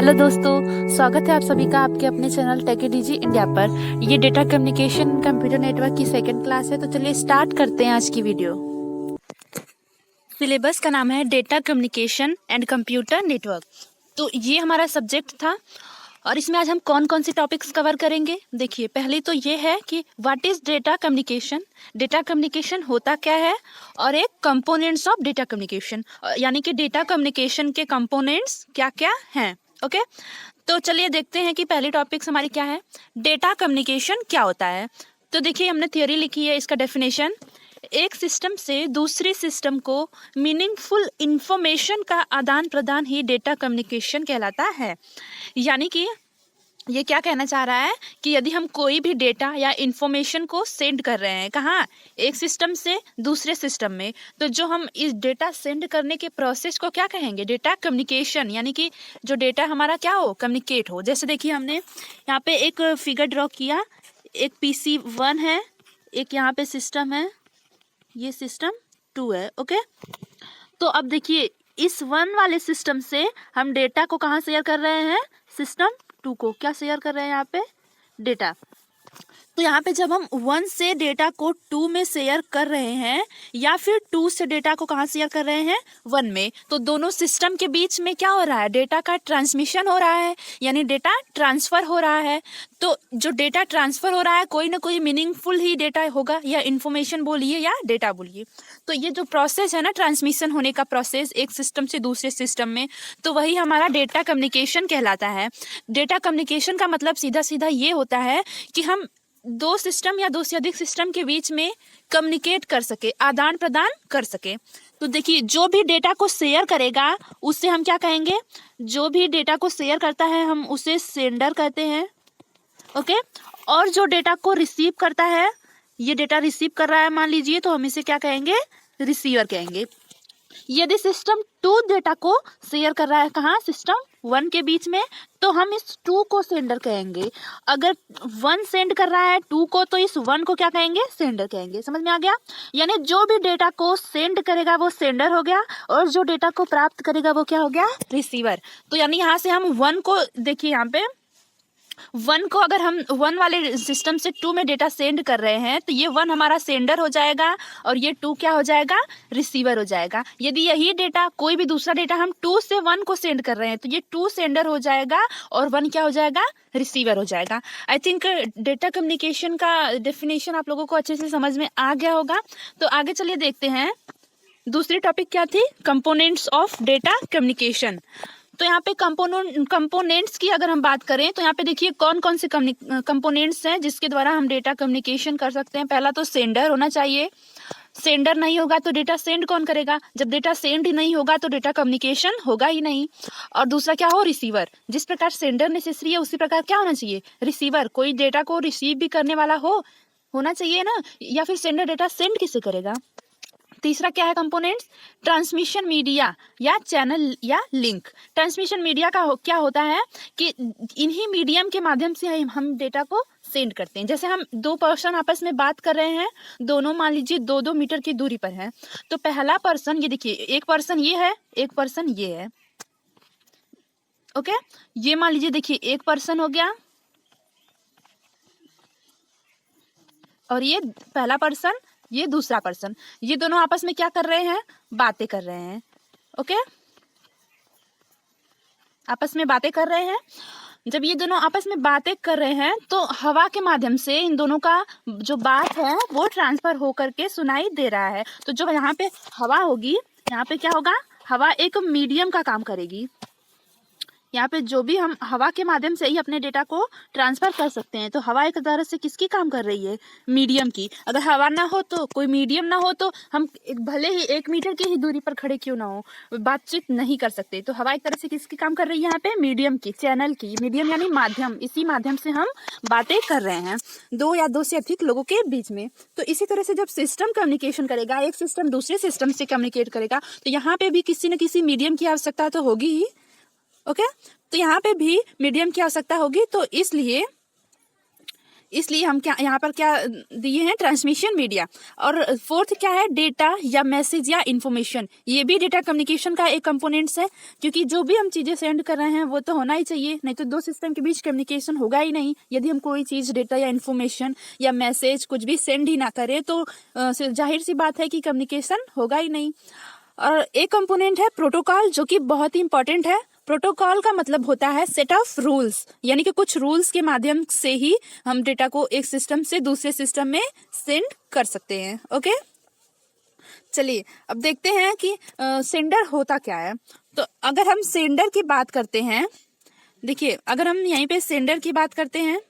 Hello दोस्तों, स्वागत है आप सभी का आपके अपने चैनल टेकीडीजी इंडिया पर। ये डेटा कम्युनिकेशन कंप्यूटर नेटवर्क की सेकंड क्लास है, तो चलिए स्टार्ट करते हैं आज की वीडियो। सिलेबस का नाम है data communication and computer network. तो ये हमारा सब्जेक्ट था और इसमें आज हम कौन कौन से टॉपिक्स कवर करेंगे। देखिए, पहले तो ये है कि what is data communication, data communication होता क्या है, और एक कंपोनेंट्स ऑफ डेटा कम्युनिकेशन, यानी कि डेटा कम्युनिकेशन के कंपोनेंट्स क्या क्या हैं। ओके, तो चलिए देखते हैं कि पहली टॉपिक्स हमारी क्या है। डेटा कम्युनिकेशन क्या होता है। तो देखिए, हमने थियोरी लिखी है, इसका डेफिनेशन, एक सिस्टम से दूसरी सिस्टम को मीनिंगफुल इंफॉर्मेशन का आदान प्रदान ही डेटा कम्युनिकेशन कहलाता है। यानी कि ये क्या कहना चाह रहा है कि यदि हम कोई भी डेटा या इंफॉर्मेशन को सेंड कर रहे हैं, कहाँ, एक सिस्टम से दूसरे सिस्टम में, तो जो हम इस डेटा सेंड करने के प्रोसेस को क्या कहेंगे, डेटा कम्युनिकेशन। यानी कि जो डेटा हमारा क्या हो, कम्युनिकेट हो। जैसे देखिए, हमने यहाँ पे एक फिगर ड्रॉ किया, एक PC1 है, एक यहाँ पे सिस्टम है, ये सिस्टम 2 है। ओके, तो अब देखिए, इस 1 वाले सिस्टम से हम डेटा को कहाँ शेयर कर रहे हैं, सिस्टम 2 को क्या शेयर कर रहे हैं, यहाँ पे डेटा। तो यहाँ पे जब हम 1 से डेटा को 2 में शेयर कर रहे हैं या फिर 2 से डेटा को कहाँ शेयर कर रहे हैं, 1 में, तो दोनों सिस्टम के बीच में क्या हो रहा है, डेटा का ट्रांसमिशन हो रहा है, यानी डेटा ट्रांसफर हो रहा है। तो जो डेटा ट्रांसफर हो रहा है, कोई ना कोई मीनिंगफुल ही डेटा होगा, या इन्फॉर्मेशन बोलिए या डेटा बोलिए। तो ये जो प्रोसेस है ना, ट्रांसमिशन होने का प्रोसेस एक सिस्टम से दूसरे सिस्टम में, तो वही हमारा डेटा कम्युनिकेशन कहलाता है। डेटा कम्युनिकेशन का मतलब सीधा सीधा ये होता है कि हम दो सिस्टम या दो से अधिक सिस्टम के बीच में कम्युनिकेट कर सके, आदान प्रदान कर सके। तो देखिए, जो भी डेटा को शेयर करेगा उससे हम क्या कहेंगे, जो भी डेटा को शेयर करता है हम उसे सेंडर कहते हैं। ओके, और जो डेटा को रिसीव करता है, ये डेटा रिसीव कर रहा है मान लीजिए, तो हम इसे क्या कहेंगे, रिसीवर कहेंगे। यदि सिस्टम 2 डेटा को शेयर कर रहा है, कहाँ, सिस्टम 1 के बीच में, तो हम इस 2 को सेंडर कहेंगे। अगर 1 सेंड कर रहा है 2 को, तो इस 1 को क्या कहेंगे, सेंडर कहेंगे। समझ में आ गया। यानी जो भी डेटा को सेंड करेगा वो सेंडर हो गया, और जो डेटा को प्राप्त करेगा वो क्या हो गया, रिसीवर। तो यानी यहाँ से हम 1 को, देखिए यहाँ पे 1 को अगर हम 1 वाले सिस्टम से 2 में डेटा सेंड कर रहे हैं, तो ये 1 हमारा सेंडर हो जाएगा और ये 2 क्या हो जाएगा, रिसीवर हो जाएगा। यदि यही डेटा, कोई भी दूसरा डेटा हम 2 से 1 को सेंड कर रहे हैं, तो ये 2 सेंडर हो जाएगा और 1 क्या हो जाएगा, रिसीवर हो जाएगा। आई थिंक डेटा कम्युनिकेशन का डेफिनेशन आप लोगों को अच्छे से समझ में आ गया होगा। तो आगे चलिए देखते हैं, दूसरी टॉपिक क्या थी, कंपोनेंट्स ऑफ डेटा कम्युनिकेशन। तो यहाँ पे कंपोनेंट्स की अगर हम बात करें, तो यहाँ पे देखिए कौन कौन से कंपोनेंट्स हैं जिसके द्वारा हम डेटा कम्युनिकेशन कर सकते हैं। पहला तो सेंडर होना चाहिए, सेंडर नहीं होगा तो डेटा सेंड कौन करेगा, जब डेटा सेंड ही नहीं होगा तो डेटा कम्युनिकेशन होगा ही नहीं। और दूसरा क्या हो, रिसीवर। जिस प्रकार सेंडर नेसेसरी है उसी प्रकार क्या होना चाहिए, रिसीवर। कोई डेटा को रिसीव भी करने वाला होना चाहिए ना, या फिर सेंडर डेटा सेंड किसे करेगा। तीसरा क्या है कंपोनेंट्स, ट्रांसमिशन मीडिया या चैनल या लिंक। ट्रांसमिशन मीडिया का क्या होता है कि इन्हीं मीडियम के माध्यम से हम डेटा को सेंड करते हैं। जैसे हम 2 पर्सन आपस में बात कर रहे हैं, दोनों मान लीजिए 2-2 मीटर की दूरी पर है, तो पहला पर्सन, ये देखिए, एक पर्सन ये है, एक पर्सन ये है। ओके, ये मान लीजिए, देखिए एक पर्सन हो गया और ये पहला पर्सन, ये दूसरा पर्सन, ये दोनों आपस में क्या कर रहे हैं, बातें कर रहे हैं। ओके, आपस में बातें कर रहे हैं। जब ये दोनों आपस में बातें कर रहे हैं, तो हवा के माध्यम से इन दोनों का जो बात है वो ट्रांसफर होकर के सुनाई दे रहा है। तो जो यहाँ पे हवा होगी, यहाँ पे क्या होगा, हवा एक मीडियम का काम करेगी। यहाँ पे जो भी हम हवा के माध्यम से ही अपने डेटा को ट्रांसफर कर सकते हैं। तो हवा एक तरह से किसकी काम कर रही है, मीडियम की। अगर हवा ना हो, तो कोई मीडियम ना हो, तो हम भले ही 1 मीटर की ही दूरी पर खड़े क्यों ना हो, बातचीत नहीं कर सकते। तो हवा एक तरह से किसकी काम कर रही है, यहाँ पे मीडियम की, चैनल की। मीडियम यानी माध्यम, इसी माध्यम से हम बातें कर रहे हैं 2 या 2 से अधिक लोगों के बीच में। तो इसी तरह से जब सिस्टम कम्युनिकेशन करेगा, एक सिस्टम दूसरे सिस्टम से कम्युनिकेट करेगा, तो यहाँ पे भी किसी न किसी मीडियम की आवश्यकता तो होगी ही। ओके, तो यहाँ पे भी मीडियम की आवश्यकता होगी। तो इसलिए इसलिए हम क्या यहाँ पर क्या दिए हैं, ट्रांसमिशन मीडिया। और फोर्थ क्या है, डेटा या मैसेज या इन्फॉर्मेशन, ये भी डेटा कम्युनिकेशन का एक कंपोनेंट्स है, क्योंकि जो भी हम चीज़ें सेंड कर रहे हैं वो तो होना ही चाहिए, नहीं तो दो सिस्टम के बीच कम्युनिकेशन होगा ही नहीं। यदि हम कोई चीज़ डेटा या इन्फॉर्मेशन या मैसेज कुछ भी सेंड ही ना करें तो जाहिर सी बात है कि कम्युनिकेशन होगा ही नहीं। और एक कंपोनेंट है प्रोटोकॉल, जो कि बहुत ही इंपॉर्टेंट है। प्रोटोकॉल का मतलब होता है सेट ऑफ रूल्स, यानी कि कुछ रूल्स के माध्यम से ही हम डेटा को एक सिस्टम से दूसरे सिस्टम में सेंड कर सकते हैं। ओके, चलिए अब देखते हैं कि सेंडर होता क्या है। तो अगर हम सेंडर की बात करते हैं, देखिए अगर हम यहीं पे सेंडर की बात करते हैं,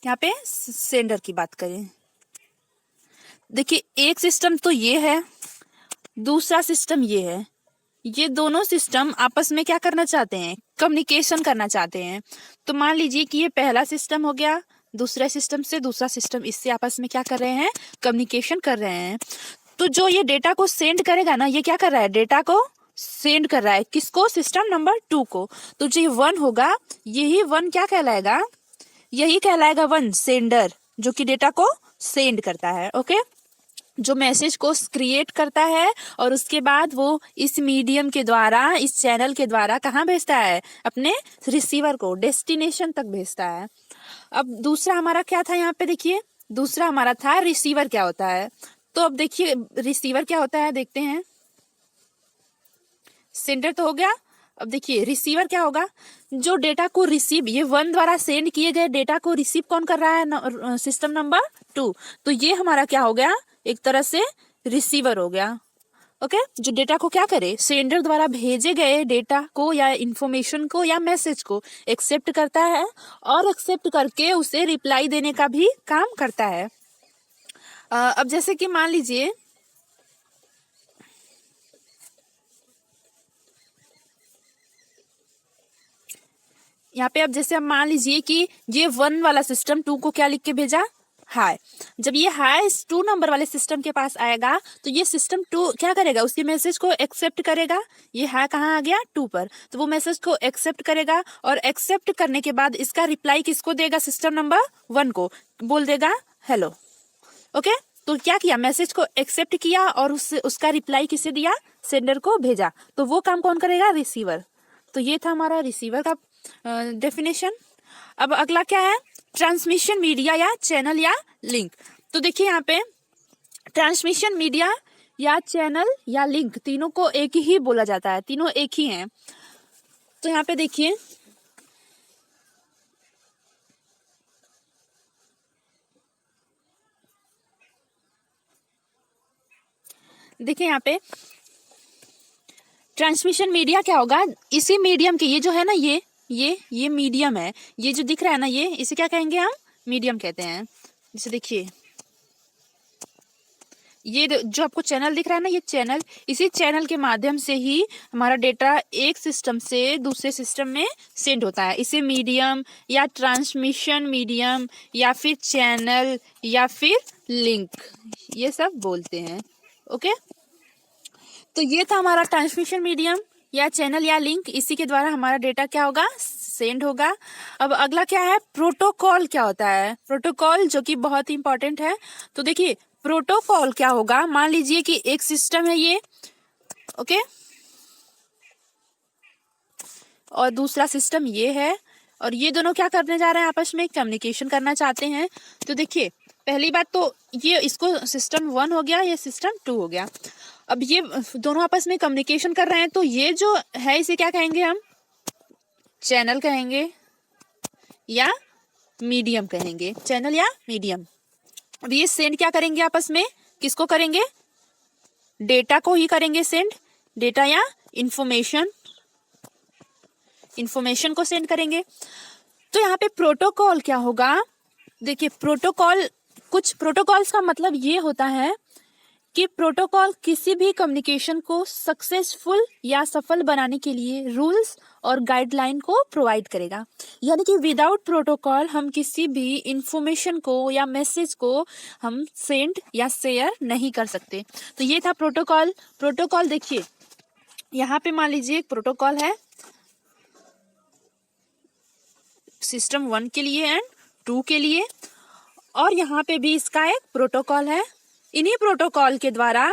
यहाँ पे सेंडर की बात करें, देखिए एक सिस्टम तो ये है, दूसरा सिस्टम ये है। ये दोनों सिस्टम आपस में क्या करना चाहते हैं, कम्युनिकेशन करना चाहते हैं। तो मान लीजिए कि ये पहला सिस्टम हो गया, दूसरे सिस्टम से दूसरा सिस्टम इससे आपस में क्या कर रहे हैं, कम्युनिकेशन कर रहे हैं। तो जो ये डेटा को सेंड करेगा ना, ये क्या कर रहा है, डेटा को सेंड कर रहा है किसको, सिस्टम नंबर 2 को। तो जो 1 होगा, यही 1 क्या कहलाएगा, यही कहलाएगा 1 सेंडर, जो कि डेटा को सेंड करता है। ओके, जो मैसेज को क्रिएट करता है और उसके बाद वो इस मीडियम के द्वारा, इस चैनल के द्वारा कहाँ भेजता है, अपने रिसीवर को डेस्टिनेशन तक भेजता है। अब दूसरा हमारा क्या था, यहाँ पे देखिए दूसरा हमारा था रिसीवर क्या होता है। तो अब देखिए रिसीवर क्या होता है, देखते हैं। सेंडर तो हो गया, अब देखिए रिसीवर क्या होगा, जो डेटा को रिसीव, ये 1 द्वारा सेंड किए गए डेटा को रिसीव कौन कर रहा है, सिस्टम नंबर 2। तो ये हमारा क्या हो गया, एक तरह से रिसीवर हो गया। ओके, जो डेटा को क्या करे, सेंडर द्वारा भेजे गए डेटा को या इंफॉर्मेशन को या मैसेज को एक्सेप्ट करता है और एक्सेप्ट करके उसे रिप्लाई देने का भी काम करता है। अब जैसे कि मान लीजिए यहाँ पे, अब जैसे अब मान लीजिए कि ये 1 वाला सिस्टम 2 को क्या लिख के भेजा, हाय। जब ये हाय 2 नंबर वाले सिस्टम के पास आएगा तो ये सिस्टम 2 क्या करेगा, उसके मैसेज को एक्सेप्ट करेगा। ये हाय कहाँ आ गया, 2 पर, तो वो मैसेज को एक्सेप्ट करेगा और एक्सेप्ट करने के बाद इसका रिप्लाई किसको देगा, सिस्टम नंबर 1 को, बोल देगा हेलो। ओके, तो क्या किया, मैसेज को एक्सेप्ट किया और उसका रिप्लाई किसे दिया, सेंडर को भेजा। तो वो काम कौन करेगा, रिसीवर। तो ये था हमारा रिसीवर का डेफिनेशन। अब अगला क्या है, ट्रांसमिशन मीडिया या चैनल या लिंक। तो देखिए यहाँ पे ट्रांसमिशन मीडिया या चैनल या लिंक, तीनों को एक ही बोला जाता है, तीनों एक ही हैं। तो यहाँ पे देखिए यहाँ पे ट्रांसमिशन मीडिया क्या होगा, इसी मीडियम के, ये जो है ना, ये मीडियम है, ये जो दिख रहा है ना, ये इसे क्या कहेंगे हम, मीडियम कहते हैं। जैसे देखिए ये जो आपको चैनल दिख रहा है ना, ये चैनल, इसी चैनल के माध्यम से ही हमारा डेटा एक सिस्टम से दूसरे सिस्टम में सेंड होता है। इसे मीडियम या ट्रांसमिशन मीडियम या फिर चैनल या फिर लिंक, ये सब बोलते हैं। ओके, तो ये था हमारा ट्रांसमिशन मीडियम या चैनल या लिंक, इसी के द्वारा हमारा डेटा क्या होगा, सेंड होगा। अब अगला क्या है, प्रोटोकॉल क्या होता है, प्रोटोकॉल, जो कि बहुत इंपॉर्टेंट है। तो देखिए प्रोटोकॉल क्या होगा, मान लीजिए कि एक सिस्टम है ये, ओके, और दूसरा सिस्टम ये है, और ये दोनों क्या करने जा रहे हैं, आपस में कम्युनिकेशन करना चाहते हैं। तो देखिए पहली बात तो ये, इसको सिस्टम 1 हो गया, ये सिस्टम 2 हो गया। अब ये दोनों आपस में कम्युनिकेशन कर रहे हैं, तो ये जो है इसे क्या कहेंगे हम, चैनल कहेंगे या मीडियम कहेंगे, चैनल या मीडियम। अब ये सेंड क्या करेंगे आपस में, किसको करेंगे, डेटा को ही करेंगे सेंड, डेटा या इंफॉर्मेशन को सेंड करेंगे। तो यहाँ पे प्रोटोकॉल क्या होगा, देखिए प्रोटोकॉल, कुछ प्रोटोकॉल्स का मतलब ये होता है कि प्रोटोकॉल किसी भी कम्युनिकेशन को सक्सेसफुल या सफल बनाने के लिए रूल्स और गाइडलाइन को प्रोवाइड करेगा। यानी कि विदाउट प्रोटोकॉल हम किसी भी इंफॉर्मेशन को या मैसेज को हम सेंड या शेयर नहीं कर सकते। तो ये था प्रोटोकॉल। प्रोटोकॉल देखिए यहाँ पे मान लीजिए एक प्रोटोकॉल है, सिस्टम 1 के लिए एंड 2 के लिए। और यहाँ पे भी इसका एक प्रोटोकॉल है। इन्हीं प्रोटोकॉल के द्वारा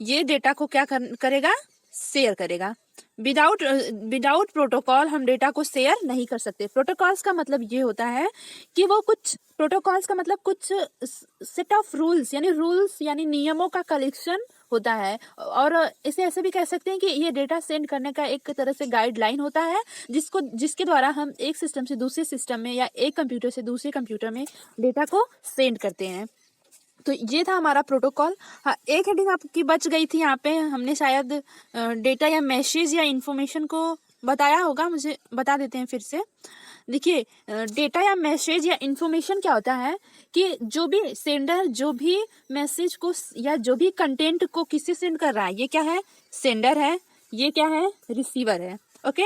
ये डेटा को क्या करेगा, शेयर करेगा। विदाउट प्रोटोकॉल हम डेटा को शेयर नहीं कर सकते। प्रोटोकॉल्स का मतलब ये होता है कि वो कुछ प्रोटोकॉल्स का मतलब कुछ सेट ऑफ रूल्स यानी नियमों का कलेक्शन होता है। और इसे ऐसे भी कह सकते हैं कि ये डेटा सेंड करने का एक तरह से गाइडलाइन होता है, जिसके द्वारा हम एक सिस्टम से दूसरे सिस्टम में या एक कंप्यूटर से दूसरे कंप्यूटर में डेटा को सेंड करते हैं। तो ये था हमारा प्रोटोकॉल। हाँ, एक हेडिंग आपकी बच गई थी यहाँ पे, हमने शायद डेटा या मैसेज या इन्फॉर्मेशन को बताया होगा, मुझे बता देते हैं फिर से। देखिए, डेटा या मैसेज या इन्फॉर्मेशन क्या होता है कि जो भी सेंडर जो भी मैसेज को या जो भी कंटेंट को किससे सेंड कर रहा है, ये क्या है, सेंडर है, ये क्या है, रिसीवर है। ओके,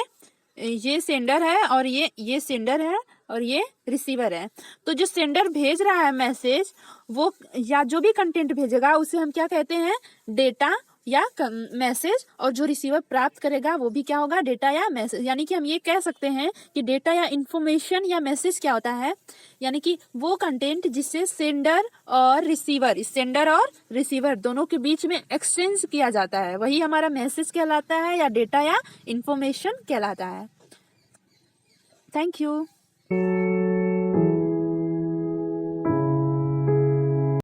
ये सेंडर है और ये सेंडर है और ये रिसीवर है। तो जो सेंडर भेज रहा है मैसेज, वो या जो भी कंटेंट भेजेगा उसे हम क्या कहते हैं, डेटा या मैसेज। और जो रिसीवर प्राप्त करेगा वो भी क्या होगा, डेटा या मैसेज। यानी कि हम ये कह सकते हैं कि डेटा या इंफॉर्मेशन या मैसेज क्या होता है, यानी कि वो कंटेंट जिससे सेंडर और रिसीवर दोनों के बीच में एक्सचेंज किया जाता है, वही हमारा मैसेज कहलाता है या डेटा या इंफॉर्मेशन कहलाता है। Thank you.